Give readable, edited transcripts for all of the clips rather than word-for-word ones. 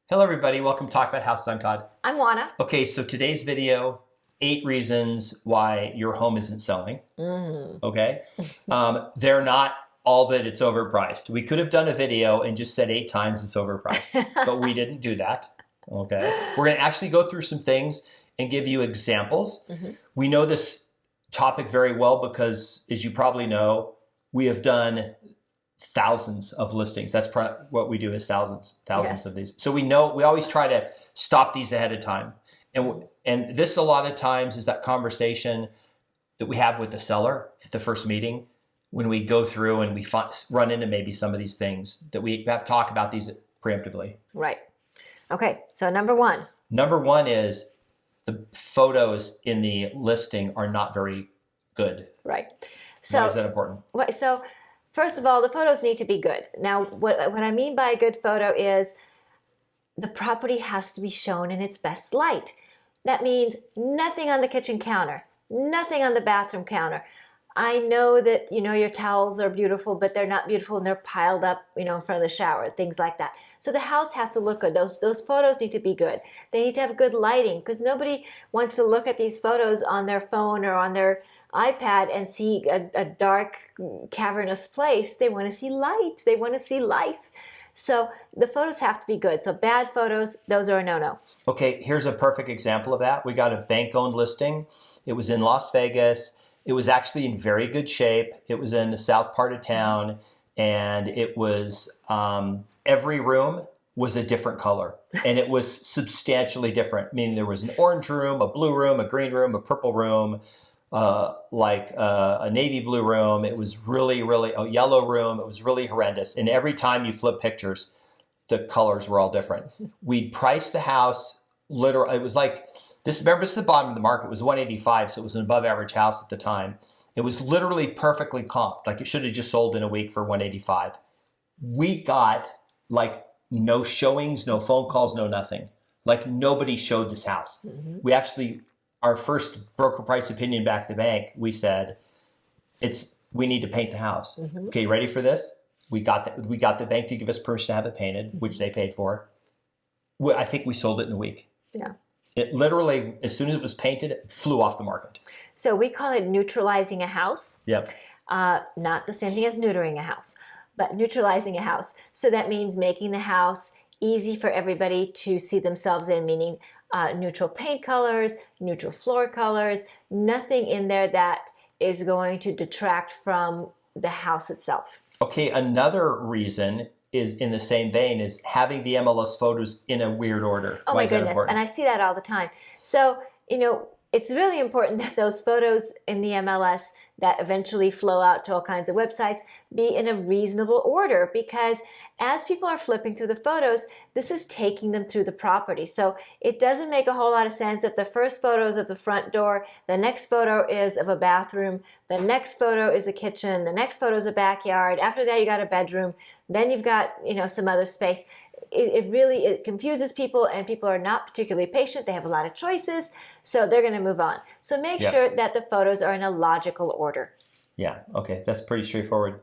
Hello everybody, welcome to Talk About House. I'm Todd. I'm Oana. Okay, so today's video, 8 reasons why your home isn't selling. Okay, they're not all that it's overpriced. We could have done a video and just said 8 times it's overpriced, but we didn't do that. Okay, we're gonna actually go through some things and give you examples. We know this topic very well because, as you probably know, we have done thousands of listings. That's what we do is thousands Yes. of these. So we know, we always try to stop these ahead of time. And this a lot of times is that conversation that we have with the seller at the first meeting when we go through and we run into maybe some of these things that we have to talk about these preemptively. Right. Okay, so number one. Number one is the photos in the listing are not very good. Right. Why is that important? So first of all, the photos need to be good. Now, what I mean by a good photo is the property has to be shown in its best light. That means nothing on the kitchen counter, nothing on the bathroom counter. I know that, your towels are beautiful, but they're not beautiful and they're piled up, in front of the shower, things like that. So the house has to look good. Those photos need to be good. They need to have good lighting because nobody wants to look at these photos on their phone or on their iPad and see a dark, cavernous place. They want to see light. They want to see life. So the photos have to be good. So bad photos, those are a no-no. Okay, here's a perfect example of that. We got a bank-owned listing. It was in Las Vegas. It was actually in very good shape. It was in the south part of town, and it was every room was a different color, and it was substantially different. Meaning there was an orange room, a blue room, a green room, a purple room, a navy blue room. It was really a yellow room. It was really horrendous. And every time you flip pictures, the colors were all different. We priced the house literally. It was like this. Remember, this is the bottom of the market. It was 185, so it was an above average house at the time. It was literally perfectly comped. Like it should have just sold in a week for 185. We got like no showings, no phone calls, no nothing. Like nobody showed this house. We actually, our first broker price opinion back to the bank, we said, we need to paint the house. Okay, you ready for this? We got the bank to give us permission to have it painted, which they paid for. I think we sold it in a week. Yeah. It literally, as soon as it was painted, it flew off the market. So we call it neutralizing a house. Yep. Not the same thing as neutering a house, but neutralizing a house. So that means making the house easy for everybody to see themselves in, meaning neutral paint colors, neutral floor colors, nothing in there that is going to detract from the house itself. Okay, another reason is in the same vein is having the MLS photos in a weird order. Oh my goodness, and I see that all the time. So, it's really important that those photos in the MLS that eventually flow out to all kinds of websites be in a reasonable order, because as people are flipping through the photos, this is taking them through the property. So it doesn't make a whole lot of sense if the first photo is of the front door, the next photo is of a bathroom, the next photo is a kitchen, the next photo is a backyard, after that you got a bedroom, then you've got some other space. It confuses people, and people are not particularly patient. They have a lot of choices, so they're going to move on. So make sure that the photos are in a logical order. Yeah, okay, that's pretty straightforward.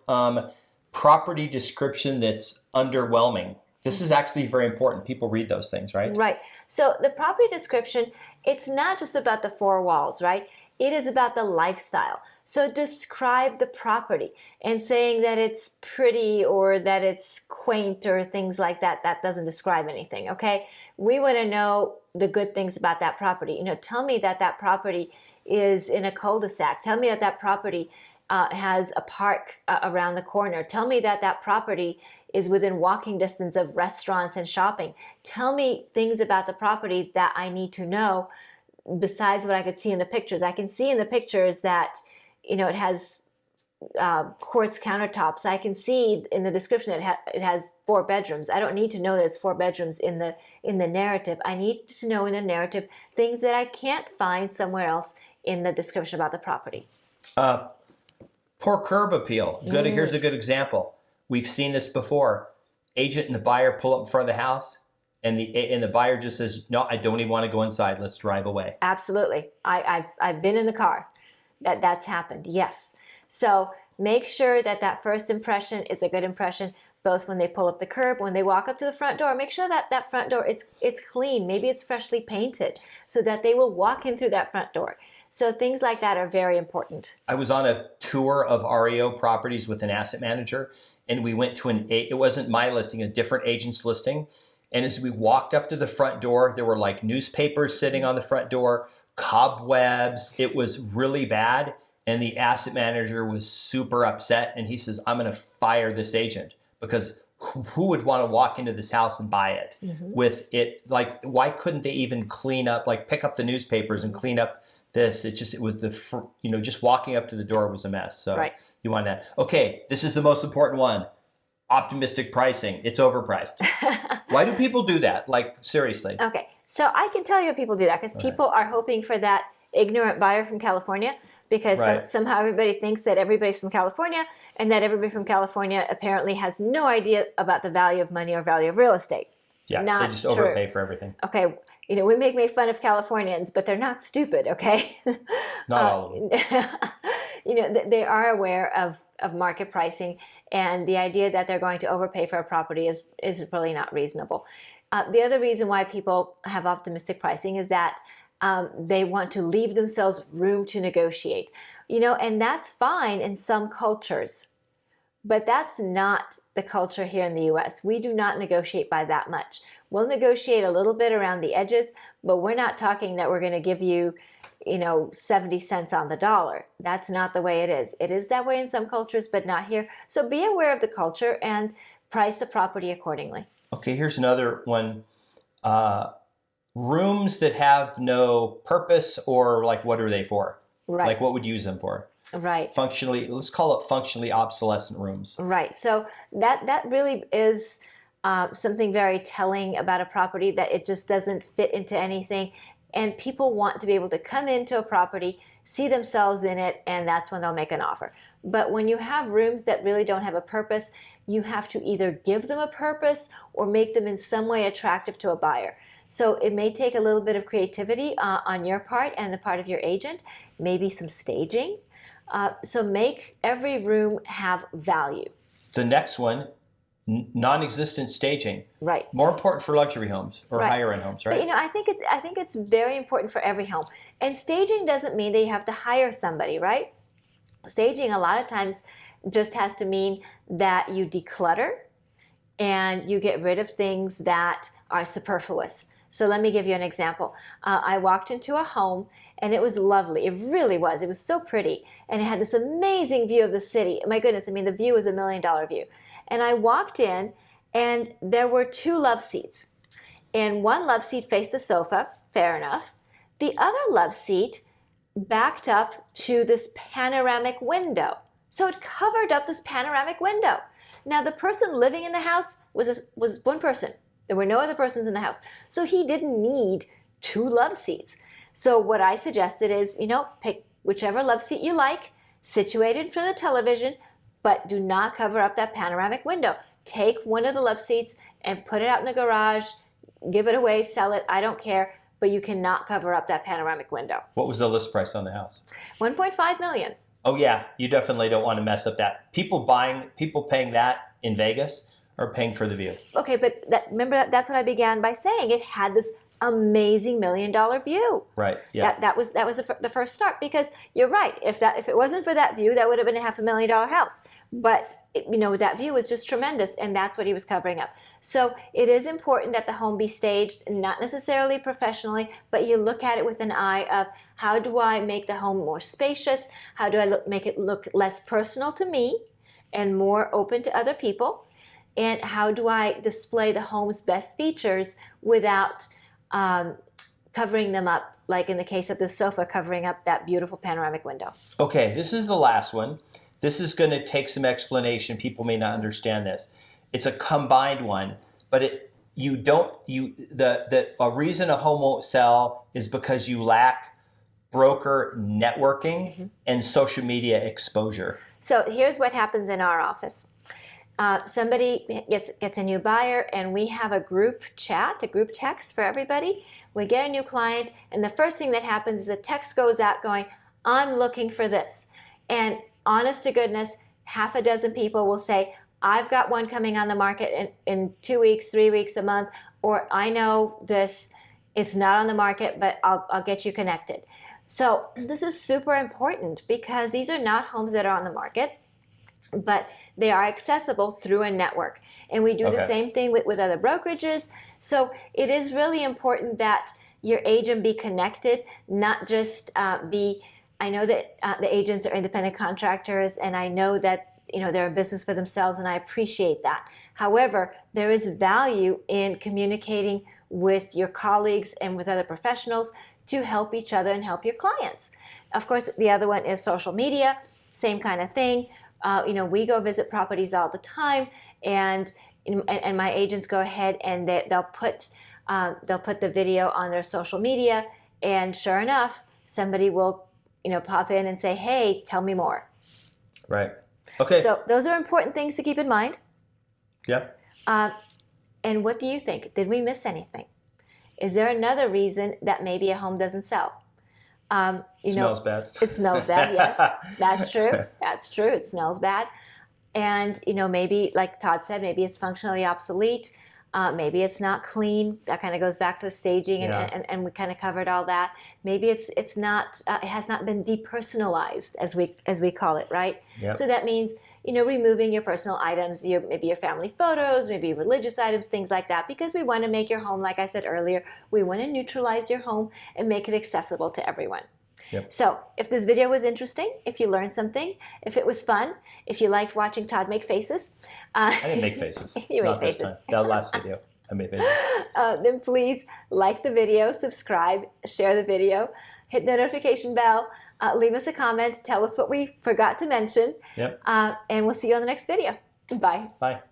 Property description that's underwhelming. This is actually very important. People read those things, right? Right. So the property description, it's not just about the 4 walls, right? It is about the lifestyle. So describe the property, and saying that it's pretty or that it's quaint or things like that, that doesn't describe anything, okay? We want to know the good things about that property. Tell me that that property is in a cul-de-sac. Tell me that that property has a park around the corner. Tell me that that property is within walking distance of restaurants and shopping. Tell me things about the property that I need to know besides what I could see in the pictures. I can see in the pictures that, it has quartz countertops. I can see in the description it has 4 bedrooms. I don't need to know that it's 4 bedrooms in the narrative. I need to know in the narrative things that I can't find somewhere else in the description about the property. Poor curb appeal. Here's a good example. We've seen this before. Agent and the buyer pull up in front of the house, and the buyer just says, "No, I don't even want to go inside. Let's drive away." Absolutely. I've been in the car. That's happened. Yes. So make sure that that first impression is a good impression. both when they pull up the curb, when they walk up to the front door. Make sure that that front door it's clean. Maybe it's freshly painted so that they will walk in through that front door. So things like that are very important. I was on a tour of REO properties with an asset manager, and we went to it wasn't my listing, a different agent's listing. And as we walked up to the front door, there were like newspapers sitting on the front door, cobwebs. It was really bad. And the asset manager was super upset. And he says, I'm going to fire this agent, because who would want to walk into this house and buy it with it? Like, why couldn't they even clean up, like pick up the newspapers and clean up this? It was just walking up to the door was a mess. So you want that. Okay, this is the most important one. Optimistic pricing. It's overpriced. Why do people do that? Like, seriously. Okay, so I can tell you people do that because people are hoping for that ignorant buyer from California, because somehow everybody thinks that everybody's from California, and that everybody from California apparently has no idea about the value of money or value of real estate. Yeah, they just overpay for everything. Okay, we make fun of Californians, but they're not stupid, okay? Not all of them. They are aware of market pricing, and the idea that they're going to overpay for a property is really not reasonable. The other reason why people have optimistic pricing is that they want to leave themselves room to negotiate, and that's fine in some cultures, but that's not the culture here in the U.S. We do not negotiate by that much. We'll negotiate a little bit around the edges, but we're not talking that we're going to give you, 70 cents on the dollar. That's not the way it is. It is that way in some cultures, but not here. So be aware of the culture and price the property accordingly. Okay, here's another one. Rooms that have no purpose, or like, what are they for? Right. Like, what would you use them for? Right. Functionally, let's call it functionally obsolescent rooms. Right. So that really is something very telling about a property, that it just doesn't fit into anything. And people want to be able to come into a property, see themselves in it, and that's when they'll make an offer. But when you have rooms that really don't have a purpose, you have to either give them a purpose or make them in some way attractive to a buyer. So it may take a little bit of creativity on your part and the part of your agent, maybe some staging. So make every room have value. The next one, non-existent staging. Right. More important for luxury homes or higher end homes, right? But I think it's very important for every home. And staging doesn't mean that you have to hire somebody, right? Staging a lot of times just has to mean that you declutter and you get rid of things that are superfluous. So let me give you an example. I walked into a home and it was lovely. It really was. It was so pretty. And it had this amazing view of the city. My goodness, the view was $1 million view. And I walked in and there were 2 love seats. And one love seat faced the sofa, fair enough. The other love seat backed up to this panoramic window. So it covered up this panoramic window. Now the person living in the house was one person. There were no other persons in the house. So he didn't need 2 love seats. So what I suggested is, pick whichever love seat you like, situate it in front of the television, but do not cover up that panoramic window. Take one of the love seats and put it out in the garage, give it away, sell it, I don't care, but you cannot cover up that panoramic window. What was the list price on the house? $1.5 million. Oh yeah, you definitely don't want to mess up that. People paying that in Vegas are paying for the view. Okay, but remember that's what I began by saying. It had this amazing $1 million view. Right. Yeah. That was the first start, because you're right. If it wasn't for that view, that would have been a $500,000 house. But that view was just tremendous, and that's what he was covering up. So it is important that the home be staged, not necessarily professionally, but you look at it with an eye of, how do I make the home more spacious? How do I make it look less personal to me and more open to other people? And how do I display the home's best features without covering them up, like in the case of the sofa, covering up that beautiful panoramic window? Okay, this is the last one. This is going to take some explanation. People may not understand this. It's a combined one, but a reason a home won't sell is because you lack broker networking and social media exposure. So here's what happens in our office. Somebody gets a new buyer, and we have a group chat, a group text for everybody. We get a new client, and the first thing that happens is a text goes out going, I'm looking for this. And honest to goodness, 6 people will say, I've got one coming on the market in 2 weeks, 3 weeks, a month, or I know this, it's not on the market, but I'll get you connected. So this is super important because these are not homes that are on the market, but they are accessible through a network. And we do the same thing with other brokerages. So it is really important that your agent be connected, not just I know that the agents are independent contractors, and I know that they're in business for themselves, and I appreciate that. However, there is value in communicating with your colleagues and with other professionals to help each other and help your clients. Of course, the other one is social media, same kind of thing. We go visit properties all the time, and my agents go ahead and they'll put the video on their social media, and sure enough, somebody will pop in and say, hey, tell me more. Right. Okay. So those are important things to keep in mind. Yeah. And what do you think? Did we miss anything? Is there another reason that maybe a home doesn't sell? Smells bad. It smells bad, yes. That's true. That's true. It smells bad. And, maybe, like Todd said, maybe it's functionally obsolete. Maybe it's not clean. That kind of goes back to the staging, and we kind of covered all that. Maybe it's not. It has not been depersonalized, as we call it, right? Yep. So that means removing your personal items, maybe your family photos, maybe religious items, things like that, because we want to make your home, like I said earlier, we want to neutralize your home and make it accessible to everyone. Yep. So if this video was interesting, if you learned something, if it was fun, if you liked watching Todd make faces. I didn't make faces. You Not made this faces. time. That last video, I made faces. Then please like the video, subscribe, share the video, hit the notification bell, leave us a comment, tell us what we forgot to mention. Yep. And we'll see you on the next video. Bye. Bye.